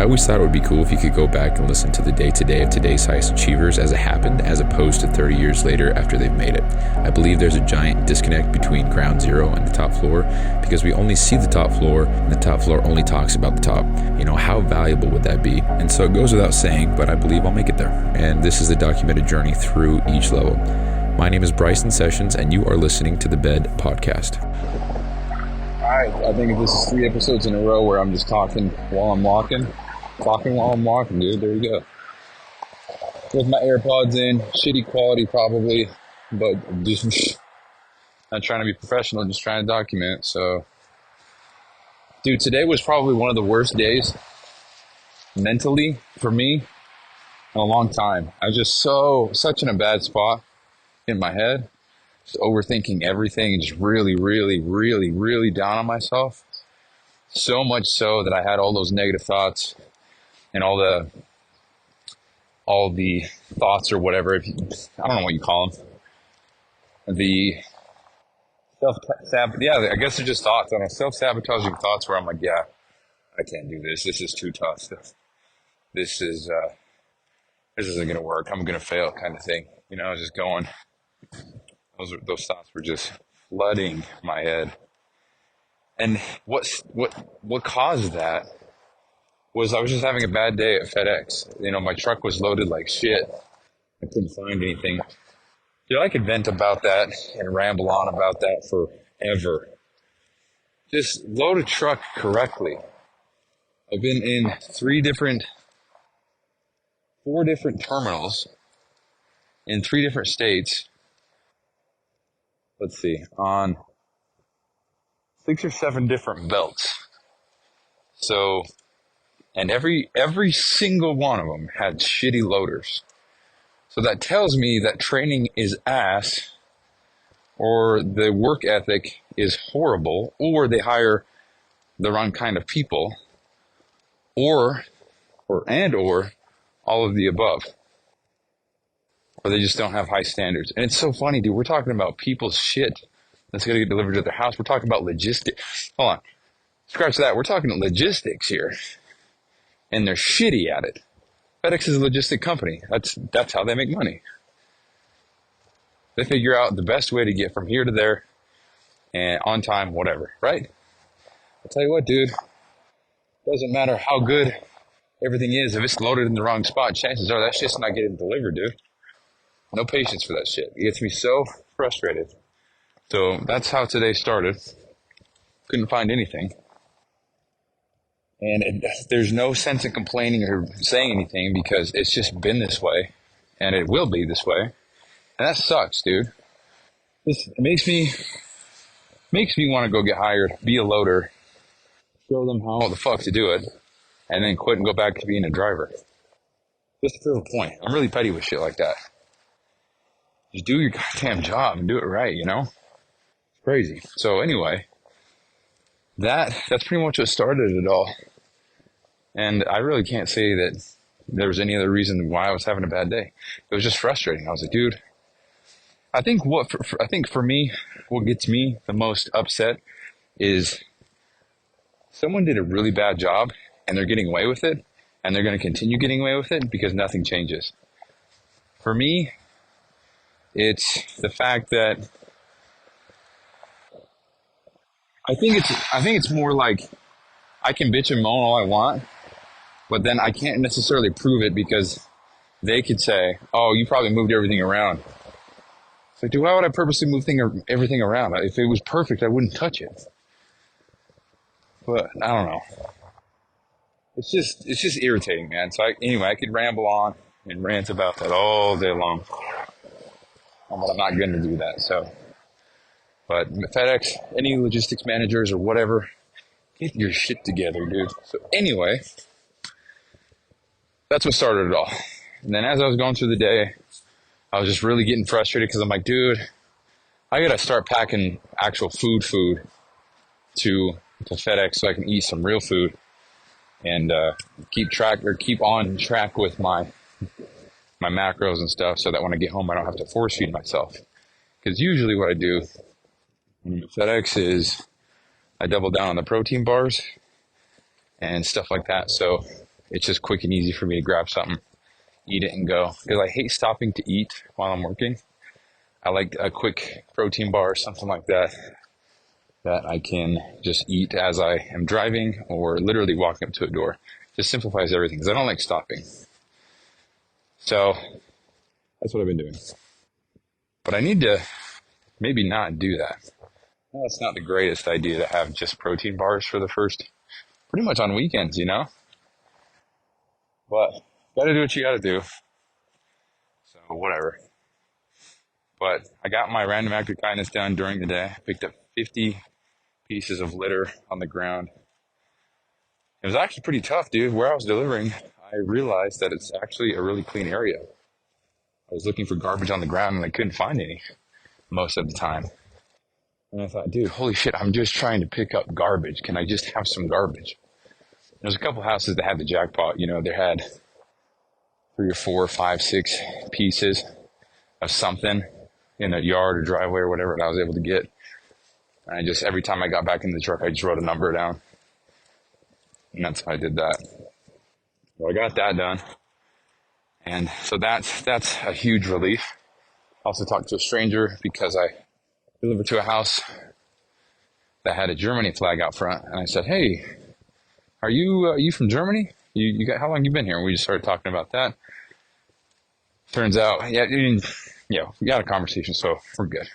I always thought it would be cool if you could go back and listen to the day-to-day of today's highest achievers as it happened, as opposed to 30 years later after they've made it. I believe there's a giant disconnect between ground zero and the top floor because we only see the top floor and the top floor only talks about the top. How valuable would that be? And so it goes without saying, but I believe I'll make it there. And this is a documented journey through each level. My name is Bryson Sessions, and you are listening to the Bed Podcast. All right, I think this is 3 episodes in a row where I'm just talking while I'm walking. Dude. There you go. With my AirPods in, shitty quality probably, but just not trying to be professional, just trying to document. So, dude, today was probably one of the worst days mentally for me in a long time. I was just such in a bad spot in my head. Just overthinking everything and just really, really, really, really down on myself. So much so that I had all those negative thoughts and all the thoughts or whatever. I don't know what you call them. The I guess they're just thoughts. I don't know, self-sabotaging thoughts where I'm like, yeah, I can't do this. This is too tough. This isn't going to work. I'm going to fail kind of thing. Just going. Those thoughts were just flooding my head. And what caused that was I was just having a bad day at FedEx. My truck was loaded like shit. I couldn't find anything. Dude, I could vent about that and ramble on about that forever. Just load a truck correctly. I've been in 4 different terminals in 3 different states. Let's see, on 6 or 7 different belts. So, and every single one of them had shitty loaders. So that tells me that training is ass, or the work ethic is horrible, or they hire the wrong kind of people, or all of the above. Or they just don't have high standards. And it's so funny, dude. We're talking about people's shit that's going to get delivered to their house. We're talking about logistics. Hold on. Scratch that. We're talking logistics here. And they're shitty at it. FedEx is a logistic company. That's how they make money. They figure out the best way to get from here to there and on time, whatever, right? I'll tell you what, dude. Doesn't matter how good everything is. If it's loaded in the wrong spot, chances are that shit's not getting delivered, dude. No patience for that shit. It gets me so frustrated. So that's how today started. Couldn't find anything. And there's no sense in complaining or saying anything because it's just been this way. And it will be this way. And that sucks, dude. It makes me want to go get hired, be a loader, show them how the fuck to do it, and then quit and go back to being a driver. Just to prove a point. I'm really petty with shit like that. Just do your goddamn job and do it right, It's crazy. So anyway, that's pretty much what started it all. And I really can't say that there was any other reason why I was having a bad day. It was just frustrating. I was like, dude, I think for me, what gets me the most upset is someone did a really bad job and they're getting away with it and they're going to continue getting away with it because nothing changes. For me, it's the fact that I think it's more like I can bitch and moan all I want, but then I can't necessarily prove it because they could say, "Oh, you probably moved everything around." It's like, dude, why would I purposely move everything around? If it was perfect, I wouldn't touch it. But I don't know. It's just irritating, man. So anyway, I could ramble on and rant about that all day long. But I'm not going to do that. So, but FedEx, any logistics managers or whatever, get your shit together, dude. So anyway, that's what started it all. And then as I was going through the day, I was just really getting frustrated because I'm like, dude, I got to start packing actual food to FedEx so I can eat some real food and keep on track with my macros and stuff so that when I get home, I don't have to force feed myself. Because usually what I do when I'm at FedEx is I double down on the protein bars and stuff like that. So it's just quick and easy for me to grab something, eat it, and go. Because I hate stopping to eat while I'm working. I like a quick protein bar or something like that I can just eat as I am driving or literally walking up to a door. Just simplifies everything because I don't like stopping. So that's what I've been doing. But I need to maybe not do that. Well, it's not the greatest idea to have just protein bars for the first, pretty much on weekends, you know? But gotta do what you gotta do. So whatever. But I got my random act of kindness done during the day. I picked up 50 pieces of litter on the ground. It was actually pretty tough, dude. Where I was delivering, I realized that it's actually a really clean area. I was looking for garbage on the ground and I couldn't find any most of the time. And I thought, dude, holy shit, I'm just trying to pick up garbage. Can I just have some garbage? There's a couple houses that had the jackpot. You know, they had 3 or 4, 5, 6 pieces of something in a yard or driveway or whatever that I was able to get. And I just, every time I got back in the truck, I just wrote a number down. And that's how I did that. So I got that done. And so that's a huge relief. I also talked to a stranger because I delivered to a house that had a Germany flag out front. And I said, hey, are you from Germany? You got, how long you been here? And we just started talking about that. Turns out, we got a conversation, so we're good.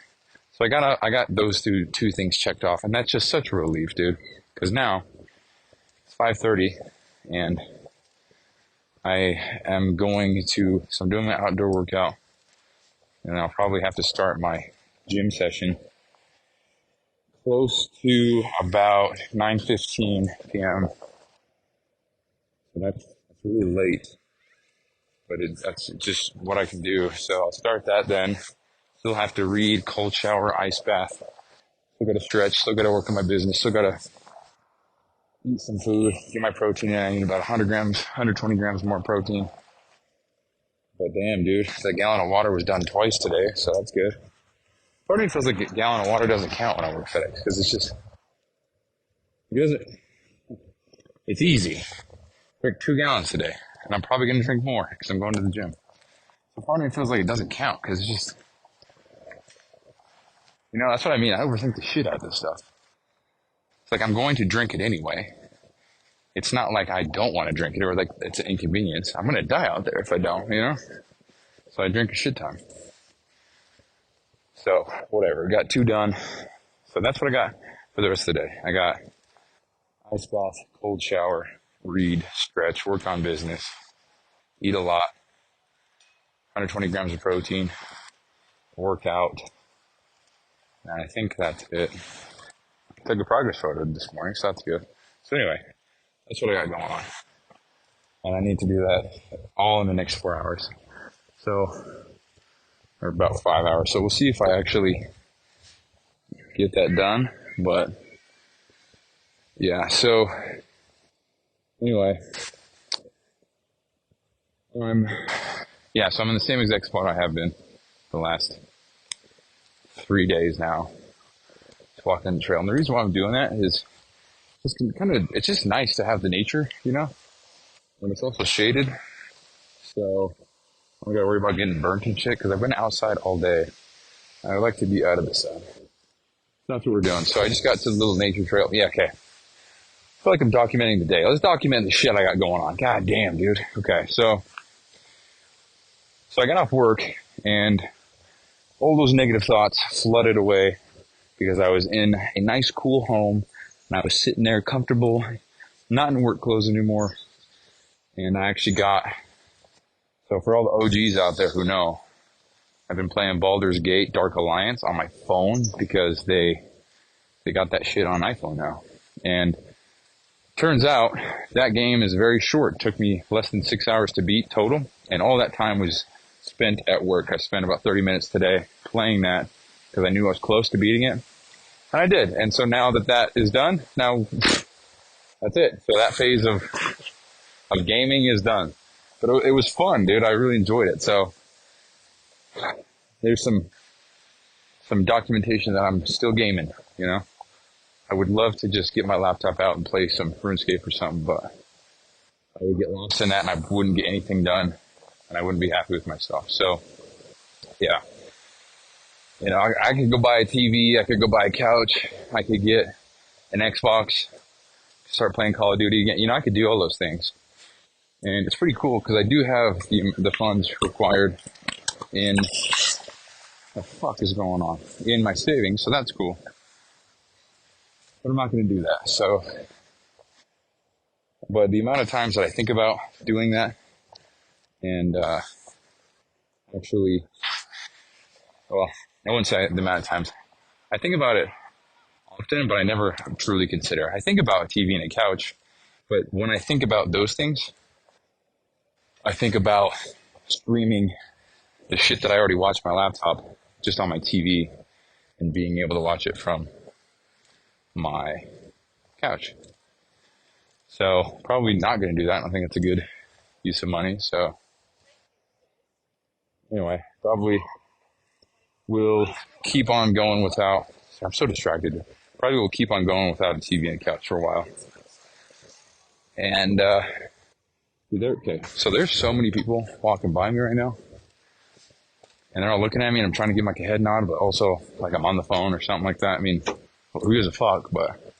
So I got those two things checked off, and that's just such a relief, dude. Because now it's 5:30, and I am so I'm doing my outdoor workout, and I'll probably have to start my gym session close to about 9:15 p.m. So that's really late, but that's just what I can do. So I'll start that then. Still have to read, cold shower, ice bath. Still got to stretch. Still got to work on my business. Still got to eat some food, get my protein in. I need about 100 grams, 120 grams more protein. But damn, dude, that gallon of water was done twice today, so that's good. Part of me feels like a gallon of water doesn't count when I work FedEx because it's easy. I drink 2 gallons today, and I'm probably going to drink more because I'm going to the gym. So part of me feels like it doesn't count because it's just, that's what I mean. I overthink the shit out of this stuff. It's like I'm going to drink it anyway. It's not like I don't want to drink it or like it's an inconvenience. I'm going to die out there if I don't, So I drink a shit ton. So whatever, got 2 done. So that's what I got for the rest of the day. I got ice bath, cold shower, read, stretch, work on business, eat a lot, 120 grams of protein, work out. And I think that's it. Took a progress photo this morning, so that's good. So anyway, that's what I got going on. And I need to do that all in the next 4 hours. Or about 5 hours. So we'll see if I actually get that done. But yeah, so anyway, so I'm in the same exact spot I have been the last 3 days now. Just walking the trail. And the reason why I'm doing that is it's just nice to have the nature, and it's also shaded. So I don't gotta worry about getting burnt and shit because I've been outside all day. I like to be out of the sun. That's what we're doing. So I just got to the little nature trail. Yeah, okay. I feel like I'm documenting the day. Let's document the shit I got going on. God damn, dude. Okay, so I got off work and all those negative thoughts flooded away because I was in a nice, cool home and I was sitting there comfortable, not in work clothes anymore. And I actually so for all the OGs out there who know, I've been playing Baldur's Gate Dark Alliance on my phone because they got that shit on iPhone now. And turns out that game is very short. It took me less than 6 hours to beat total. And all that time was spent at work. I spent about 30 minutes today playing that because I knew I was close to beating it. And I did. And so now that is done, now that's it. So that phase of gaming is done. But it was fun, dude. I really enjoyed it. So there's some documentation that I'm still gaming, I would love to just get my laptop out and play some RuneScape or something, but I would get lost in that and I wouldn't get anything done and I wouldn't be happy with myself. So yeah, I could go buy a TV, I could go buy a couch, I could get an Xbox, start playing Call of Duty again. I could do all those things. And it's pretty cool because I do have the funds required in, the fuck is going on, in my savings. So that's cool. But I'm not going to do that. So, but the amount of times that I think about doing that and actually, well, I wouldn't say the amount of times. I think about it often, but I never truly consider. I think about a TV and a couch, but when I think about those things, I think about streaming the shit that I already watched on my laptop just on my TV and being able to watch it from my couch. So probably not going to do that. I don't think it's a good use of money. So anyway, probably will keep on going without, I'm so distracted. Probably will keep on going without a TV and a couch for a while. And, okay. So there's so many people walking by me right now. And they're all looking at me and I'm trying to give like a head nod, but also like I'm on the phone or something like that. I mean, who gives a fuck, but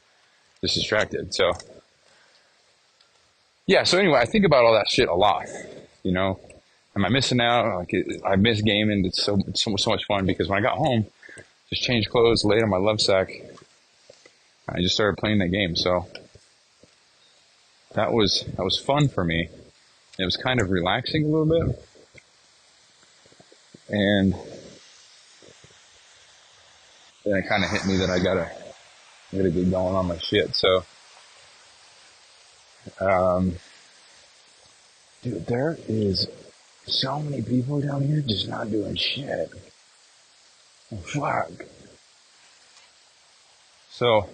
just distracted. So yeah. So anyway, I think about all that shit a lot, am I missing out? Like I miss gaming. It's so much fun because when I got home, just changed clothes, laid on my love sack. I just started playing that game. So that was fun for me. It was kind of relaxing a little bit. And then it kind of hit me that I gotta get going on my shit. So, dude, there is so many people down here just not doing shit. Oh, fuck. So,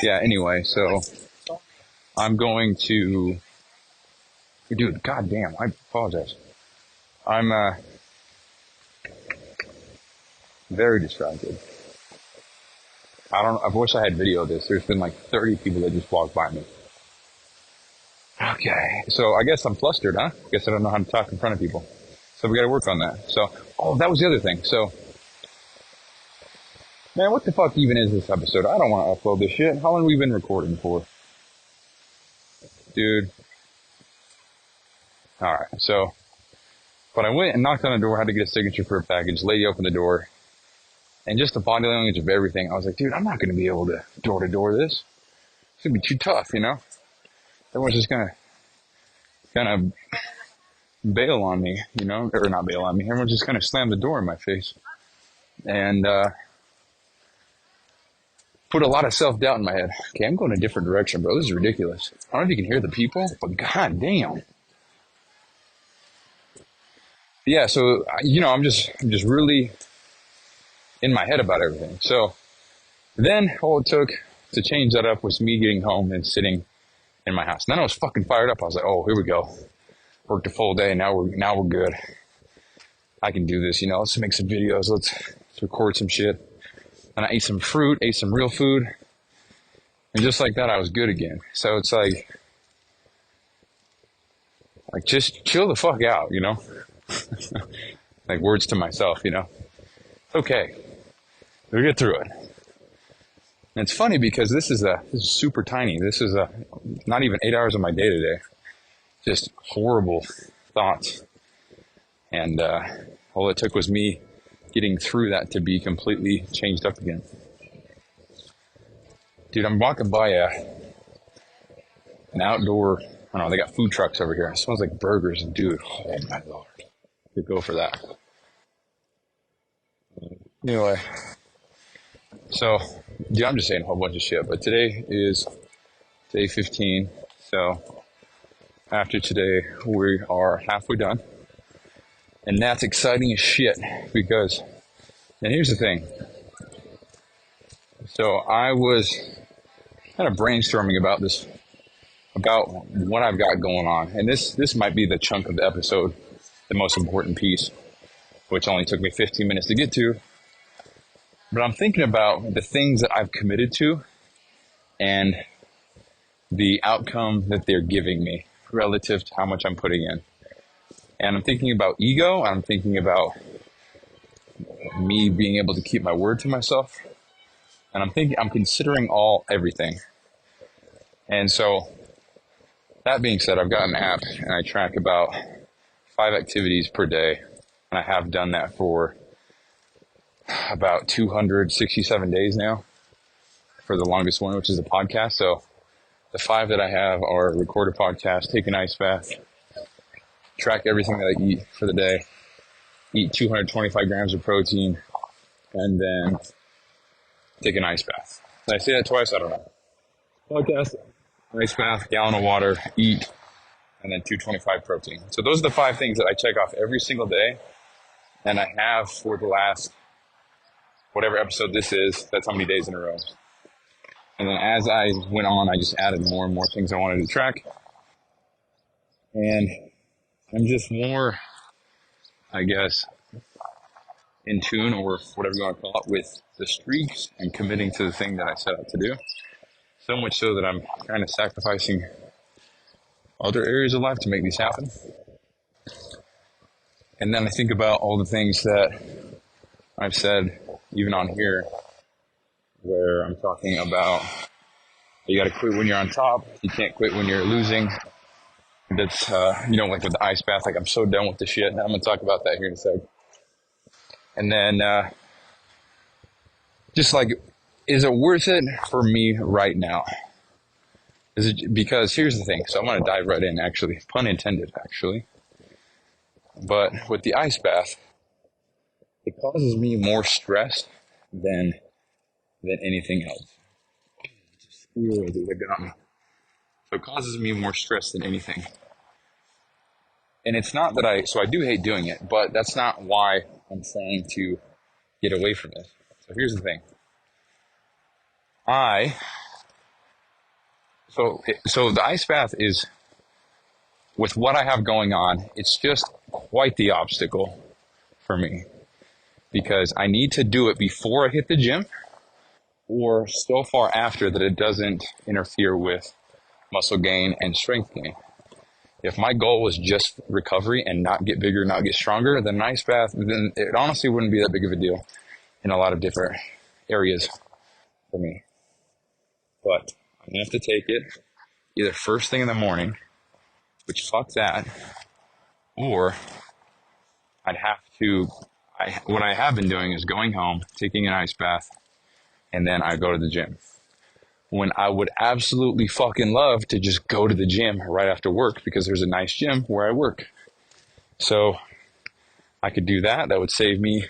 yeah, anyway, so I'm going to, dude, goddamn, I apologize. I'm, very distracted. I wish I had video of this. There's been like 30 people that just walked by me. Okay. So I guess I'm flustered, huh? I guess I don't know how to talk in front of people. So we gotta work on that. So, that was the other thing. So, man, what the fuck even is this episode? I don't want to upload this shit. How long have we been recording for? Dude. Alright, so, but I went and knocked on the door, had to get a signature for a package. Lady opened the door. And just the body language of everything, I was like, dude, I'm not going to be able to door-to-door this. It's going to be too tough, Everyone's just going to kind of bail on me, or not bail on me. Everyone's just going to slam the door in my face. And put a lot of self-doubt in my head. Okay, I'm going a different direction, bro. This is ridiculous. I don't know if you can hear the people, but god damn. Yeah, so, I'm just really in my head about everything. So then all it took to change that up was me getting home and sitting in my house. And then I was fucking fired up. I was like, oh, here we go. Worked a full day. Now we're good. I can do this, let's make some videos. Let's record some shit. And I ate some fruit, ate some real food. And just like that, I was good again. So it's like just chill the fuck out, like words to myself, okay. We'll get through it. And it's funny because this is super tiny. This is not even 8 hours of my day today. Just horrible thoughts. And all it took was me getting through that to be completely changed up again. Dude, I'm walking by an outdoor, I don't know, they got food trucks over here. It smells like burgers. And dude, oh my Lord. Could go for that. Anyway. So, yeah, I'm just saying a whole bunch of shit, but today is day 15, so after today, we are halfway done, and that's exciting as shit, because, and here's the thing, so I was kind of brainstorming about what I've got going on, and this might be the chunk of the episode, the most important piece, which only took me 15 minutes to get to. But I'm thinking about the things that I've committed to and the outcome that they're giving me relative to how much I'm putting in. And I'm thinking about ego. I'm thinking about me being able to keep my word to myself. And I'm considering everything. And so that being said, I've got an app and I track about 5 activities per day. And I have done that for about 267 days now for the longest one, which is a podcast. So the 5 that I have are record a podcast, take an ice bath, track everything that I eat for the day, eat 225 grams of protein, and then take an ice bath. Did I say that twice? I don't know. Podcast, ice bath, gallon of water, eat, and then 225 protein. So those are the 5 things that I check off every single day. And I have for the last, whatever episode this is, that's how many days in a row. And then as I went on, I just added more and more things I wanted to track. And I'm just more, I guess, in tune, or whatever you want to call it, with the streaks and committing to the thing that I set out to do. So much so that I'm kind of sacrificing other areas of life to make these happen. And then I think about all the things that I've said, even on here, where I'm talking about you got to quit when you're on top. You can't quit when you're losing. That's, like with the ice bath, like I'm so done with the shit. Now I'm going to talk about that here in a sec. And then, just like, is it worth it for me right now? Is it, because here's the thing. So I'm going to dive right in, actually. Pun intended, actually. But with the ice bath, it causes me more stress than anything else. Ooh, dude, that got me. So it causes me more stress than anything. And it's not that I do hate doing it, but that's not why I'm trying to get away from it. So here's the thing. So the ice bath is, with what I have going on, it's just quite the obstacle for me, because I need to do it before I hit the gym or so far after that it doesn't interfere with muscle gain and strength gain. If my goal was just recovery and not get bigger, not get stronger, then an ice bath, then it honestly wouldn't be that big of a deal in a lot of different areas for me. But I'm going to have to take it either first thing in the morning, which fuck that, or I'd have to, what I have been doing is going home, taking an ice bath, and then I go to the gym. When I would absolutely fucking love to just go to the gym right after work, because there's a nice gym where I work. So I could do that. That would save me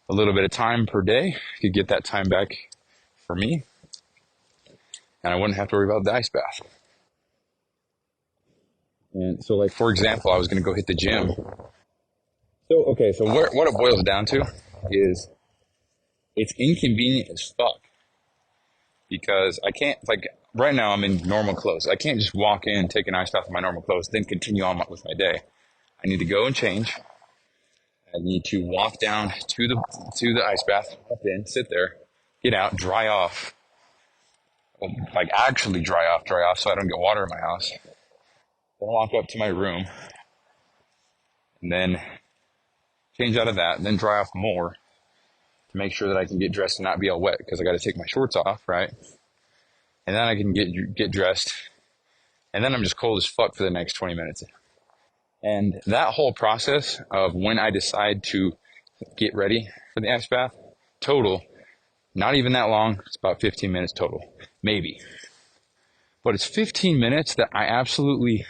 a little bit of time per day. I could get that time back for me, and I wouldn't have to worry about the ice bath. And so, like, for example, I was going to go hit the gym. So what it boils down to is it's inconvenient as fuck, because I can't, like, right now I'm in normal clothes. I can't just walk in, take an ice bath in my normal clothes, then continue on with my day. I need to go and change. I need to walk down to the ice bath, hop in, sit there, get out, dry off. Like, actually dry off so I don't get water in my house. Then walk up to my room, and then change out of that, then dry off more to make sure that I can get dressed and not be all wet, because I got to take my shorts off, right? And then I can get dressed, and then I'm just cold as fuck for the next 20 minutes. And that whole process of when I decide to get ready for the ice bath, total, not even that long, it's about 15 minutes total, maybe. But it's 15 minutes that I absolutely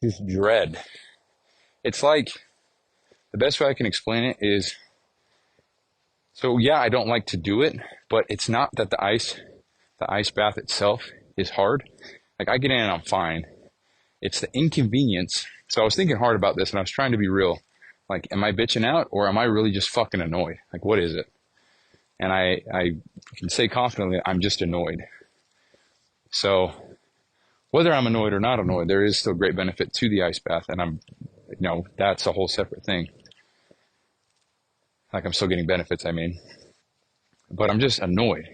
just dread. It's like, the best way I can explain it is, so yeah, I don't like to do it, but it's not that the ice bath itself is hard. Like, I get in and I'm fine. It's the inconvenience. So I was thinking hard about this, and I was trying to be real. Like, am I bitching out, or am I really just fucking annoyed? Like, what is it? And I can say confidently, I'm just annoyed. So whether I'm annoyed or not annoyed, there is still great benefit to the ice bath, and that's a whole separate thing. Like, I'm still getting benefits, I mean. But I'm just annoyed.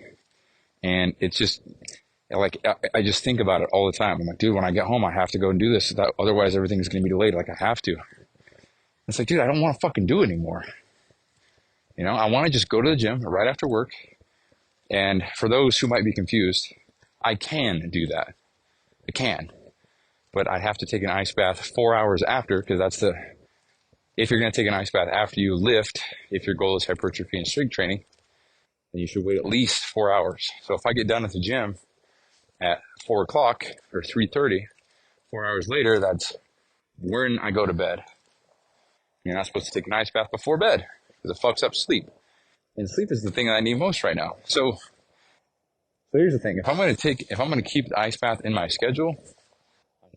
And it's just like, I just think about it all the time. I'm like, dude, when I get home, I have to go and do this. Otherwise, everything's going to be delayed. Like, I have to. It's like, dude, I don't want to fucking do it anymore. You know, I want to just go to the gym right after work. And for those who might be confused, I can do that. I can. But I have to take an ice bath 4 hours after, because if you're going to take an ice bath after you lift, if your goal is hypertrophy and strength training, then you should wait at least 4 hours. So if I get done at the gym at 4 o'clock or 3:30, 4 hours later, that's when I go to bed. You're not supposed to take an ice bath before bed because it fucks up sleep. And sleep is the thing that I need most right now. So here's the thing. If I'm going to keep the ice bath in my schedule,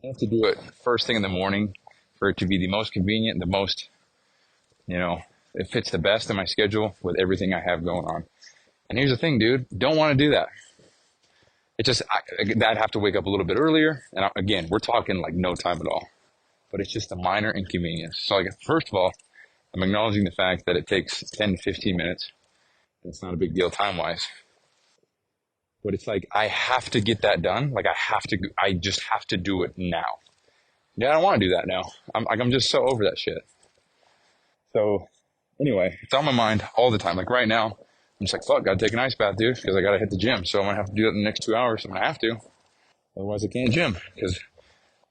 I have to do it first thing in the morning for it to be the most convenient, the most, it fits the best in my schedule with everything I have going on. And here's the thing, dude, don't want to do that. It just, I'd have to wake up a little bit earlier. And again, we're talking like no time at all, but it's just a minor inconvenience. So like, first of all, I'm acknowledging the fact that it takes 10 to 15 minutes. It's not a big deal time-wise. But it's like, I have to get that done. Like, I just have to do it now. Yeah, I don't want to do that now. I'm just so over that shit. So anyway, it's on my mind all the time. Like right now, I'm just like, fuck, gotta take an ice bath, dude, because I gotta hit the gym. So I'm gonna have to do it in the next 2 hours. I'm gonna have to. Otherwise I can't gym, because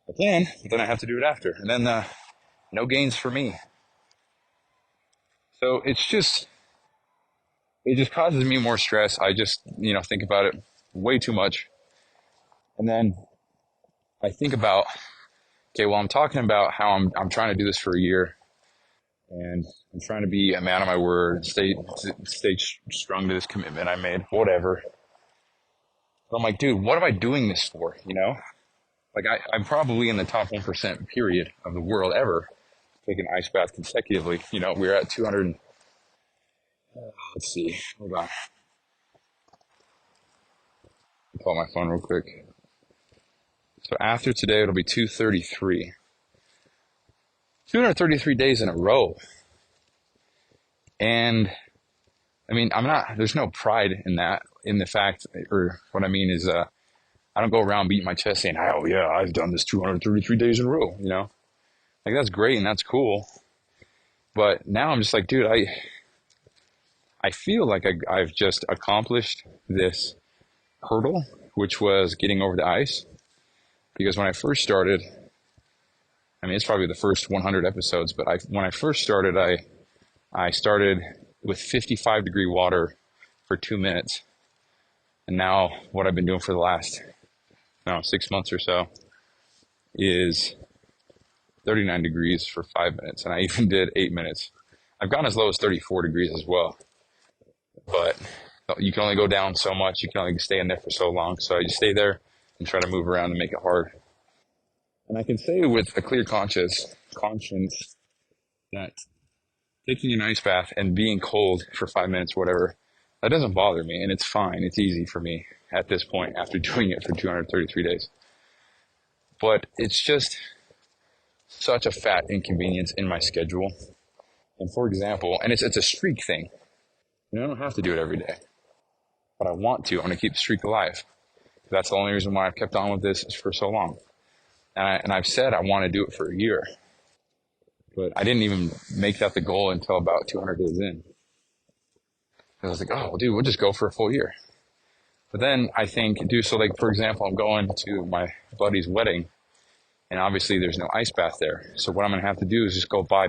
I can, but then I have to do it after. And then, no gains for me. So it just causes me more stress. I just, think about it way too much. And then I think about, okay, well, I'm talking about how I'm trying to do this for a year, and I'm trying to be a man of my word, stay strong to this commitment I made, whatever. But I'm like, dude, what am I doing this for? Like I'm probably in the top 1% period of the world ever taking ice bath consecutively. We're at 200. Let's see. Hold on. I'll call my phone real quick. So after today, it'll be 233. 233 days in a row. And I mean, there's no pride in that, in the fact, or what I mean is, I don't go around beating my chest saying, oh yeah, I've done this 233 days in a row, like that's great and that's cool. But now I'm just like, dude, I feel like I've just accomplished this hurdle, which was getting over the ice. Because when I first started, I mean, it's probably the first 100 episodes, but when I first started, I started with 55-degree water for 2 minutes. And now what I've been doing for the last, 6 months or so is 39 degrees for 5 minutes. And I even did 8 minutes. I've gone as low as 34 degrees as well. But you can only go down so much. You can only stay in there for so long. So I just stay there and try to move around and make it hard. And I can say with a clear conscience that taking an ice bath and being cold for 5 minutes, whatever, that doesn't bother me. And it's fine. It's easy for me at this point after doing it for 233 days. But it's just such a fat inconvenience in my schedule. And for example, and it's a streak thing. I don't have to do it every day, but I want to. I want to keep the streak alive. That's the only reason why I've kept on with this for so long. And I've said I want to do it for a year, but I didn't even make that the goal until about 200 days in. I was like, oh, well, dude, we'll just go for a full year. But then I think, dude, so like, for example, I'm going to my buddy's wedding, and obviously there's no ice bath there. So what I'm going to have to do is just go buy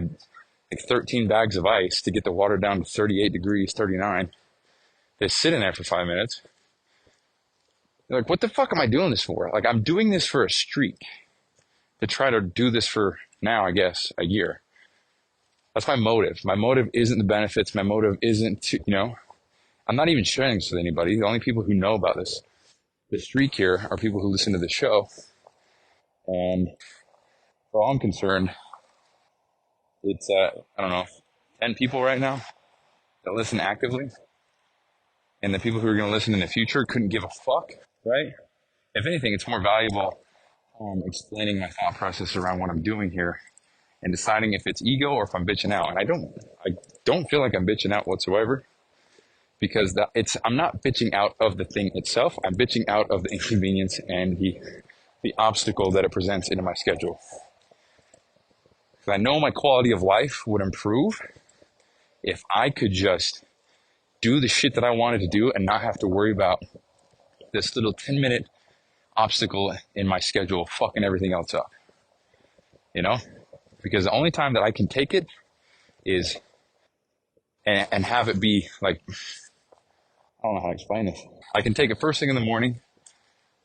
like 13 bags of ice to get the water down to 38 degrees, 39. Just sit in there for 5 minutes. You're like, what the fuck am I doing this for? Like, I'm doing this for a streak, to try to do this for now, I guess, a year. That's my motive. My motive isn't the benefits. My motive isn't to, I'm not even sharing this with anybody. The only people who know about this streak here are people who listen to the show. And for all I'm concerned, it's, I don't know, 10 people right now that listen actively. And the people who are going to listen in the future couldn't give a fuck, right? If anything, it's more valuable explaining my thought process around what I'm doing here and deciding if it's ego or if I'm bitching out. And I don't feel like I'm bitching out whatsoever. because I'm not bitching out of the thing itself. I'm bitching out of the inconvenience and the obstacle that it presents into my schedule. Because I know my quality of life would improve if I could just do the shit that I wanted to do and not have to worry about this little 10-minute obstacle in my schedule fucking everything else up. You know? Because the only time that I can take it is and have it be like, I don't know how to explain this. I can take it first thing in the morning,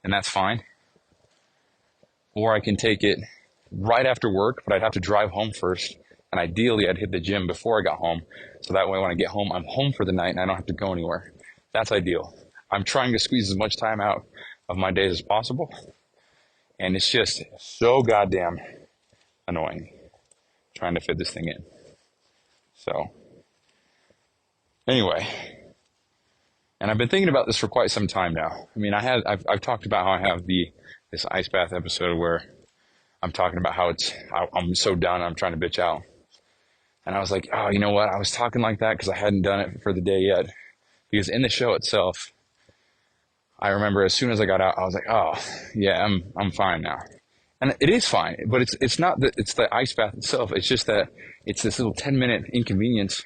and that's fine. Or I can take it right after work, but I'd have to drive home first. And ideally, I'd hit the gym before I got home. So that way, when I get home, I'm home for the night and I don't have to go anywhere. That's ideal. I'm trying to squeeze as much time out of my days as possible. And it's just so goddamn annoying trying to fit this thing in. So, anyway. And I've been thinking about this for quite some time now. I mean, I've talked about how I have this ice bath episode where I'm talking about how I'm so done, I'm trying to bitch out. And I was like, oh, you know what? I was talking like that because I hadn't done it for the day yet. Because in the show itself, I remember as soon as I got out, I was like, oh, yeah, I'm fine now. And it is fine, but it's not that it's the ice bath itself. It's just that it's this little 10-minute inconvenience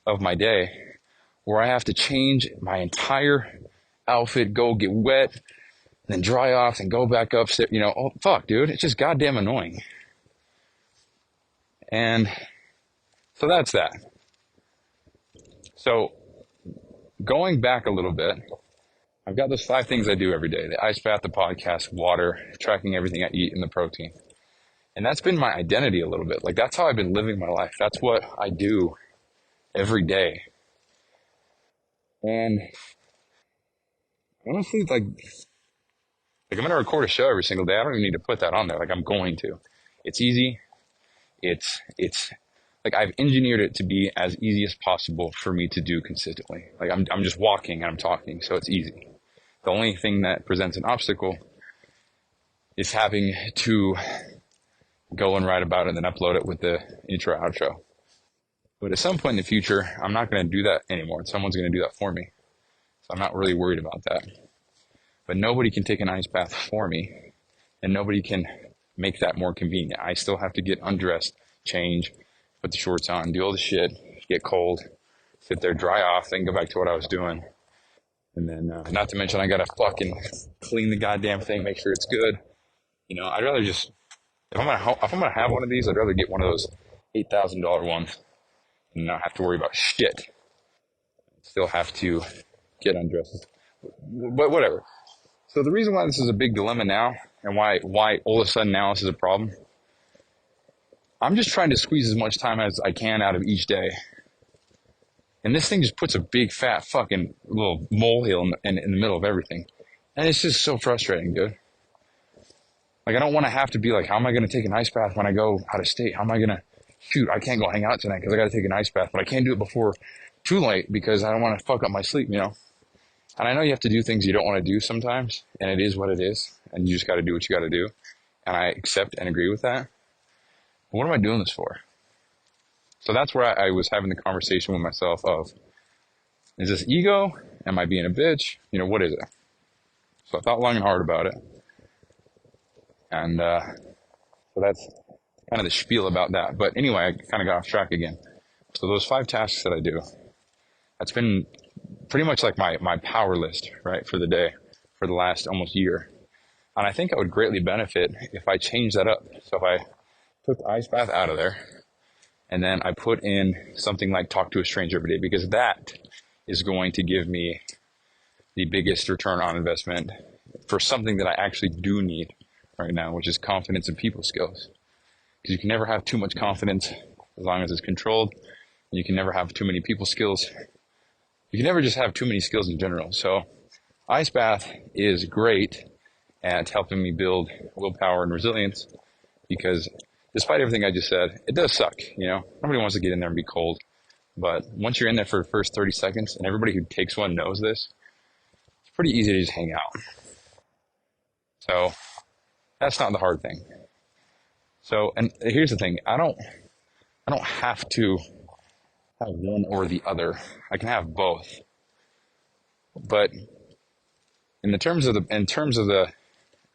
of my day where I have to change my entire outfit, go get wet, then dry off, and go back upstairs. You know, oh, fuck, dude. It's just goddamn annoying. And so that's that. So going back a little bit, I've got those 5 things I do every day: the ice bath, the podcast, water, tracking everything I eat, and the protein. And that's been my identity a little bit. Like, that's how I've been living my life. That's what I do every day. And honestly, like I'm going to record a show every single day. I don't even need to put that on there. Like, I'm going to. It's easy. It's like I've engineered it to be as easy as possible for me to do consistently. Like, I'm just walking and I'm talking, so it's easy. The only thing that presents an obstacle is having to go and write about it and then upload it with the intro outro. But at some point in the future, I'm not going to do that anymore. Someone's going to do that for me. So I'm not really worried about that. But nobody can take an ice bath for me, and nobody can make that more convenient. I still have to get undressed, change, put the shorts on, do all the shit, get cold, sit there, dry off, then go back to what I was doing. And then, not to mention, I gotta fucking clean the goddamn thing, make sure it's good. You know, I'd rather just, if I'm gonna have one of these, I'd rather get one of those $8,000 ones and not have to worry about shit. Still have to get undressed, but whatever. So the reason why this is a big dilemma now, and why all of a sudden now this is a problem, I'm just trying to squeeze as much time as I can out of each day. And this thing just puts a big fat fucking little molehill in the middle of everything. And it's just so frustrating, dude. Like, I don't want to have to be like, how am I going to take an ice bath when I go out of state? How am I going to, shoot, I can't go hang out tonight because I got to take an ice bath, but I can't do it before too late because I don't want to fuck up my sleep, you know? And I know you have to do things you don't want to do sometimes, and it is what it is, and you just got to do what you got to do. And I accept and agree with that. But what am I doing this for? So that's where I was having the conversation with myself of, is this ego? Am I being a bitch? You know, what is it? So I thought long and hard about it. And so that's kind of the spiel about that. But anyway, I kind of got off track again. So those 5 tasks that I do, that's been pretty much like my power list, right, for the day, for the last almost year. And I think I would greatly benefit if I changed that up. So if I took the ice bath out of there, and then I put in something like talk to a stranger every day, because that is going to give me the biggest return on investment for something that I actually do need right now, which is confidence and people skills. Because you can never have too much confidence as long as it's controlled. And you can never have too many people skills. You can never just have too many skills in general. So ice bath is great at helping me build willpower and resilience, because despite everything I just said, it does suck, you know? Nobody wants to get in there and be cold. But once you're in there for the first 30 seconds, and everybody who takes one knows this, it's pretty easy to just hang out. So that's not the hard thing. So, and here's the thing, I don't have to have one or the other. I can have both. But in terms of the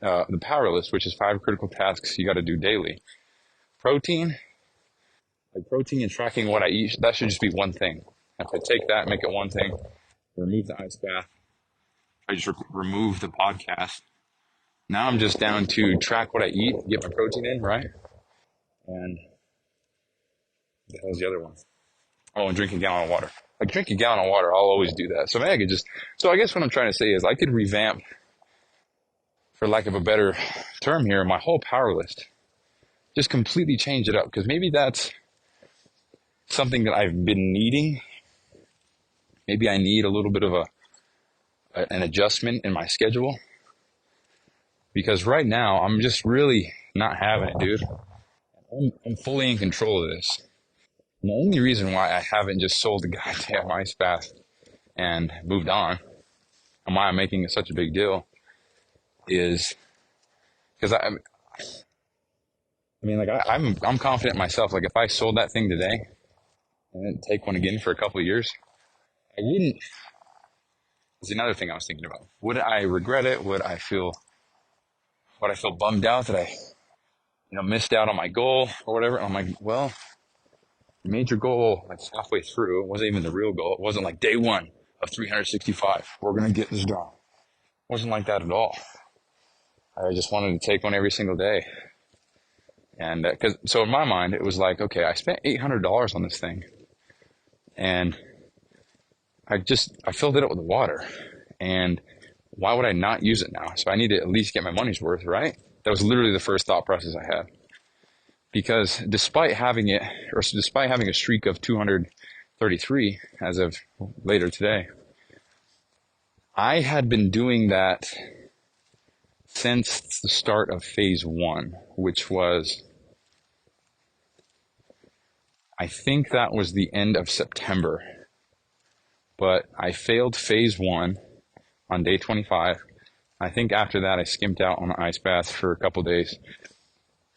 Powerlist, which is 5 critical tasks you got to do daily, protein, like protein and tracking what I eat, that should just be one thing. If I take that, make it one thing, remove the ice bath, I just remove the podcast. Now I'm just down to track what I eat, get my protein in, right? And what was the other one? Oh, and drink a gallon of water. Like drink a gallon of water, I'll always do that. So maybe I could just, so I guess what I'm trying to say is I could revamp, for lack of a better term here, my whole power list. Just completely change it up, because maybe that's something that I've been needing. Maybe I need a little bit of an adjustment in my schedule, because right now I'm just really not having it, dude. I'm fully in control of this. And the only reason why I haven't just sold the goddamn ice bath and moved on, and why I'm making it such a big deal, is because I'm confident in myself. Like if I sold that thing today and didn't take one again for a couple of years, I wouldn't. Is another thing I was thinking about. Would I regret it? Would I feel bummed out that I missed out on my goal or whatever? I'm like, well, you made your goal like halfway through. It wasn't even the real goal. It wasn't like day one of 365. We're gonna get this done. It wasn't like that at all. I just wanted to take one every single day. And so in my mind, it was like, okay, I spent $800 on this thing, and I filled it up with water, and why would I not use it now? So I need to at least get my money's worth, right? That was literally the first thought process I had. Because despite having a streak of 233 as of later today, I had been doing that since the start of phase 1, which was, I think that was the end of September. But I failed phase 1 on day 25. I think after that I skimped out on the ice bath for a couple days.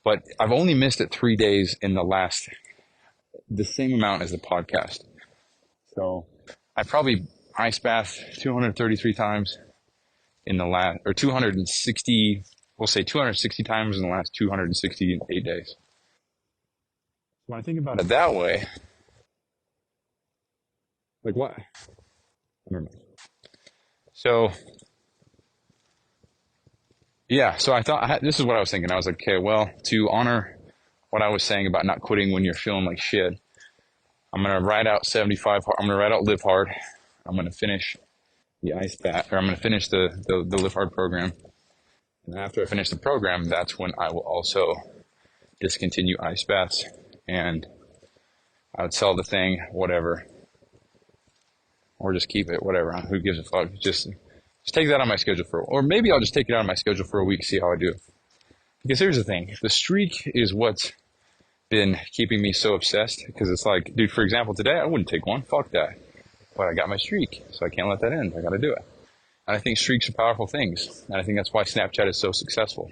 But I've only missed it 3 days in the same amount as the podcast. So I probably ice bath 233 times in the last, or 260, we'll say 260 times in the last 268 days. When I think about it that way, like what? Never mind. So, yeah, so I thought, this is what I was thinking. I was like, okay, well, to honor what I was saying about not quitting when you're feeling like shit, I'm going to ride out 75, I'm going to ride out Live Hard. I'm going to finish the ice bath, or I'm going to finish the Live Hard program. And after I finish the program, that's when I will also discontinue ice baths, and I would sell the thing, whatever, or just keep it, whatever. Who gives a fuck? Just take that on my schedule or maybe I'll just take it out of my schedule for a week, see how I do. Because here's the thing, the streak is what's been keeping me so obsessed. Because it's like, dude, for example, today I wouldn't take one, fuck that. But I got my streak, so I can't let that end. I gotta do it. And I think streaks are powerful things. And I think that's why Snapchat is so successful.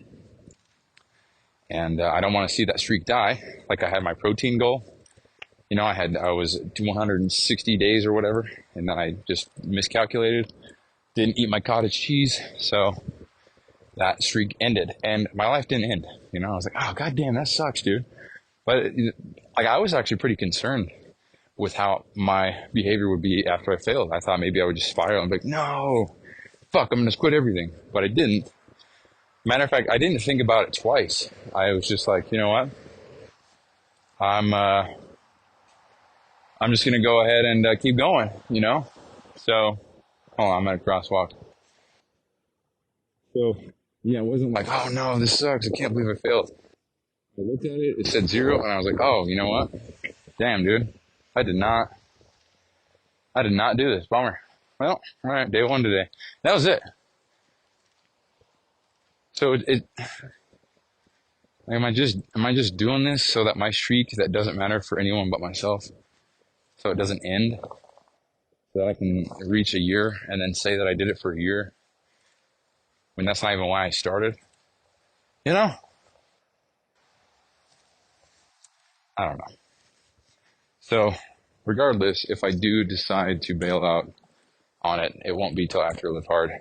And I don't want to see that streak die. Like I had my protein goal. I was 160 days or whatever, and then I just miscalculated. Didn't eat my cottage cheese, so that streak ended. And my life didn't end. I was like, oh, goddamn, that sucks, dude. But I was actually pretty concerned with how my behavior would be after I failed. I thought maybe I would just spiral and be like, no, fuck, I'm going to quit everything. But I didn't. Matter of fact, I didn't think about it twice. I was just like, you know what? I'm just going to go ahead and keep going, So, hold on, I'm at a crosswalk. So, yeah, it wasn't like, oh no, this sucks. I can't believe I failed. I looked at it, it said 0, and I was like, oh, you know what? Damn, dude. I did not do this. Bummer. Well, all right, day 1 today. That was it. So am I just doing this so that my streak that doesn't matter for anyone but myself, so it doesn't end, so that I can reach a year and then say that I did it for a year when that's not even why I started? I don't know. So regardless, if I do decide to bail out on it. It won't be till after Live Hard.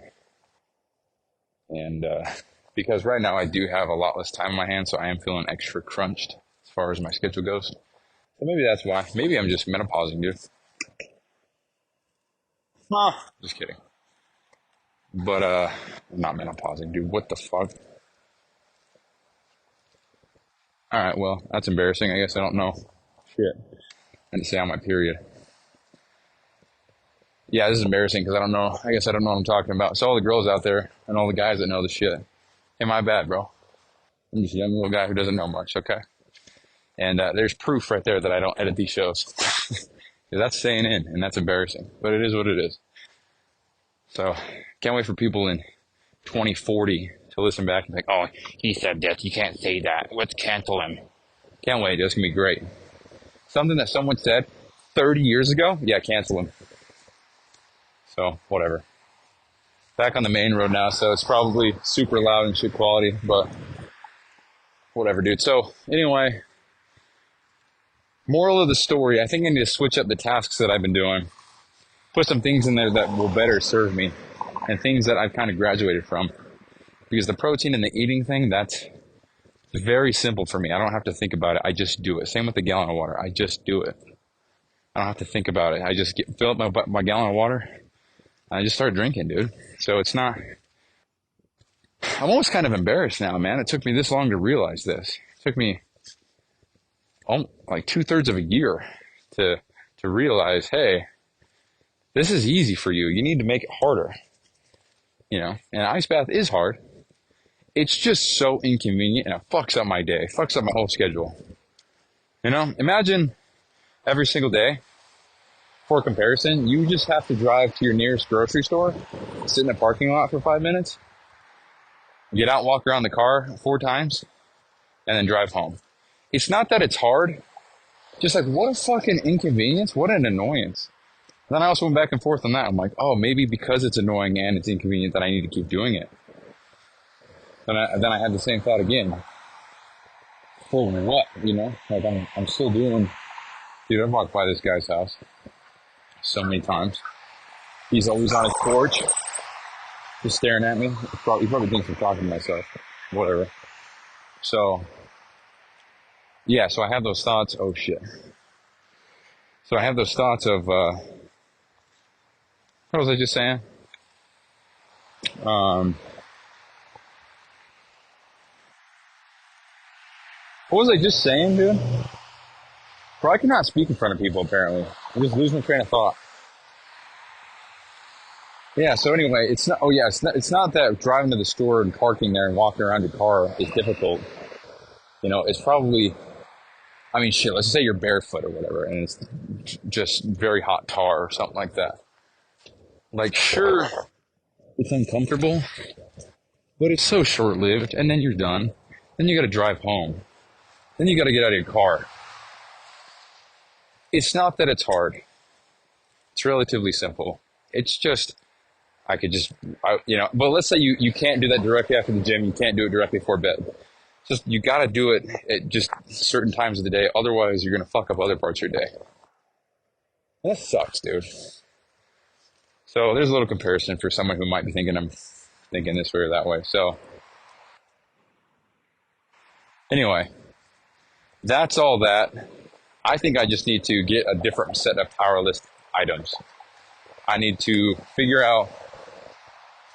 And because right now I do have a lot less time in my hands, so I am feeling extra crunched as far as my schedule goes. So maybe that's why. Maybe I'm just menopausing, dude. Just kidding. But I'm not menopausing, dude. What the fuck? All right, well, that's embarrassing. I guess I don't know. Shit. I didn't say on my period. Yeah, this is embarrassing because I don't know. I guess I don't know what I'm talking about. So all the girls out there and all the guys that know the shit. Hey, my bad, bro. I'm just a young little guy who doesn't know much, okay? And there's proof right there that I don't edit these shows. That's staying in, and that's embarrassing. But it is what it is. So can't wait for people in 2040 to listen back and think, oh, he said this. You can't say that. Let's cancel him. Can't wait. It's going to be great. Something that someone said 30 years ago, yeah, cancel him. So whatever. Back on the main road now, so it's probably super loud and shit quality, but whatever, dude. So anyway, moral of the story, I think I need to switch up the tasks that I've been doing. Put some things in there that will better serve me and things that I've kind of graduated from. Because the protein and the eating thing, that's very simple for me. I don't have to think about it. I just do it. Same with the gallon of water. I just do it. I don't have to think about it. I just fill up my gallon of water. And I just start drinking, dude. So it's not... I'm almost kind of embarrassed now, man. It took me this long to realize this. It took me like 2/3 of a year to realize, hey, this is easy for you. You need to make it harder. You know, and ice bath is hard. It's just so inconvenient and it fucks up my day. It fucks up my whole schedule. You know, imagine every single day, for comparison, you just have to drive to your nearest grocery store, sit in the parking lot for 5 minutes, get out, walk around the car 4 times, and then drive home. It's not that it's hard. Just like, what a fucking inconvenience. What an annoyance. Then I also went back and forth on that. I'm like, oh, maybe because it's annoying and it's inconvenient that I need to keep doing it. Then I had the same thought again. For what? You know, like I'm still doing. Dude, I've walked by this guy's house so many times. He's always on his porch, just staring at me. He probably thinks I'm talking to myself. Whatever. So, yeah, so I have those thoughts. Oh, shit. So I have those thoughts of, what was I just saying? What was I just saying, dude? Bro, I cannot speak in front of people, apparently. I just lose my train of thought. Yeah, so anyway, it's not that driving to the store and parking there and walking around your car is difficult. You know, it's probably, I mean, shit, let's just say you're barefoot or whatever, and it's just very hot tar or something like that. Like, sure, it's uncomfortable, but it's so short-lived, and then you're done. Then you gotta drive home. Then you gotta get out of your car. It's not that it's hard. It's relatively simple. It's just, but let's say you can't do that directly after the gym. You can't do it directly before bed. Just, you gotta do it at just certain times of the day. Otherwise, you're gonna fuck up other parts of your day. And that sucks, dude. So there's a little comparison for someone who might be thinking I'm thinking this way or that way. So anyway, that's all that. I think I just need to get a different set of Powerlist items. I need to figure out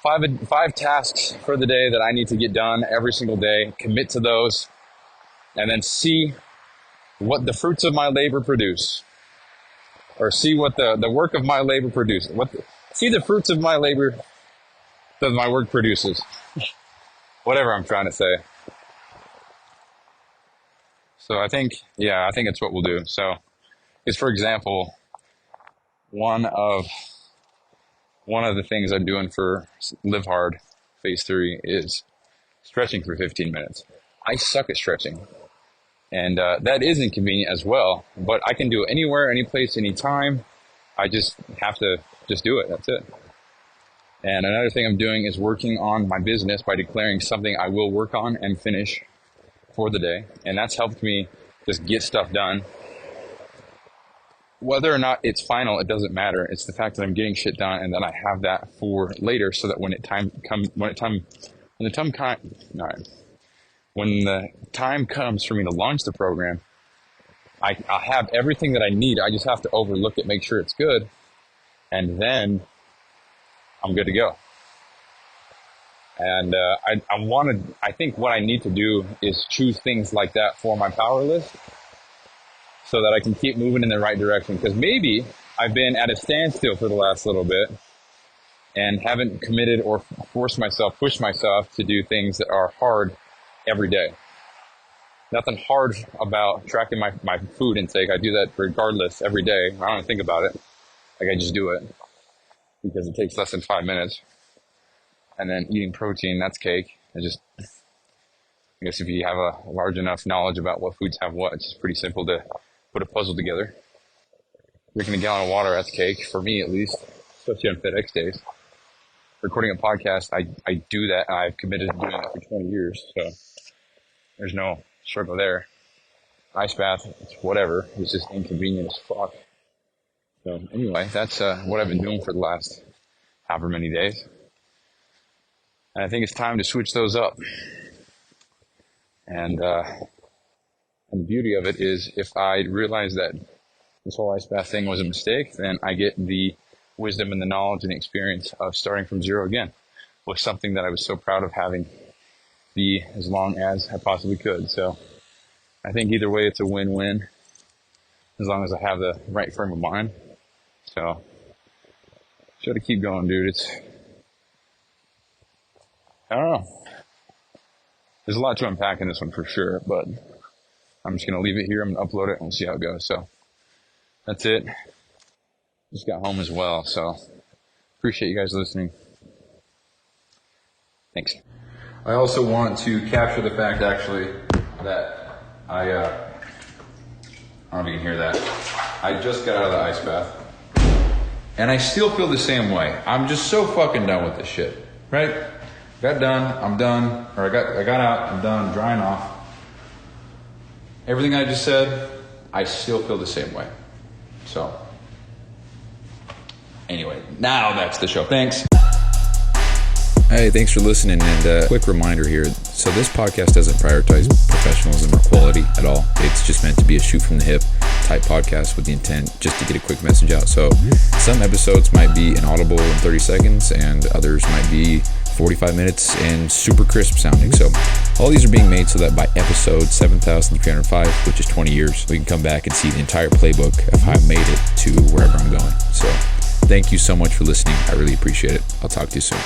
five tasks for the day that I need to get done every single day, commit to those, and then see what the fruits of my labor produce. Or see what the work of my labor produces. See the fruits of my labor that my work produces. Whatever I'm trying to say. So I think it's what we'll do. So, is for example, one of the things I'm doing for Live Hard Phase 3 is stretching for 15 minutes. I suck at stretching. And that is inconvenient as well. But I can do it anywhere, any place, anytime. I just have to just do it. That's it. And another thing I'm doing is working on my business by declaring something I will work on and finish for the day. And that's helped me just get stuff done. whether or not it's final, it doesn't matter. It's the fact that I'm getting shit done, and then I have that for later, so that when the time comes for me to launch the program, I have everything that I need. I just have to overlook it, make sure it's good, and then I'm good to go. And I think what I need to do is choose things like that for my power list, so that I can keep moving in the right direction. Because maybe I've been at a standstill for the last little bit and haven't committed or pushed myself to do things that are hard every day. Nothing hard about tracking my food intake. I do that regardless every day. I don't even think about it. Like, I just do it because it takes less than 5 minutes. And then eating protein, that's cake. I guess if you have a large enough knowledge about what foods have what, it's just pretty simple to put a puzzle together. Drinking a gallon of water, that's cake, for me at least, especially on FedEx days. Recording a podcast, I do that. I've committed to doing that for 20 years, so there's no struggle there. Ice bath, it's whatever. It's just inconvenient as fuck. So anyway, that's what I've been doing for the last however many days. And I think it's time to switch those up. And the beauty of it is, if I realize that this whole ice bath thing was a mistake, then I get the wisdom and the knowledge and the experience of starting from zero again, with something that I was so proud of having be as long as I possibly could. So I think either way, it's a win-win, as long as I have the right frame of mind. So just gotta keep going, dude. I don't know. There's a lot to unpack in this one for sure, but I'm just going to leave it here. I'm going to upload it and we'll see how it goes. So that's it. Just got home as well. So appreciate you guys listening. Thanks. I also want to capture the fact, actually, that I don't know if you can hear that. I just got out of the ice bath, and I still feel the same way. I'm just so fucking done with this shit, right? Got done, I'm done, or I got out, I'm done, drying off. Everything I just said, I still feel the same way. So, anyway, now that's the show. Thanks. Hey, thanks for listening, and quick reminder here. So this podcast doesn't prioritize professionalism or quality at all. It's just meant to be a shoot from the hip type podcast with the intent just to get a quick message out. So some episodes might be inaudible in 30 seconds, and others might be 45 minutes and super crisp sounding. So all these are being made so that by episode 7,305, which is 20 years, we can come back and see the entire playbook of how I made it to wherever I'm going. So thank you so much for listening. I really appreciate it. I'll talk to you soon.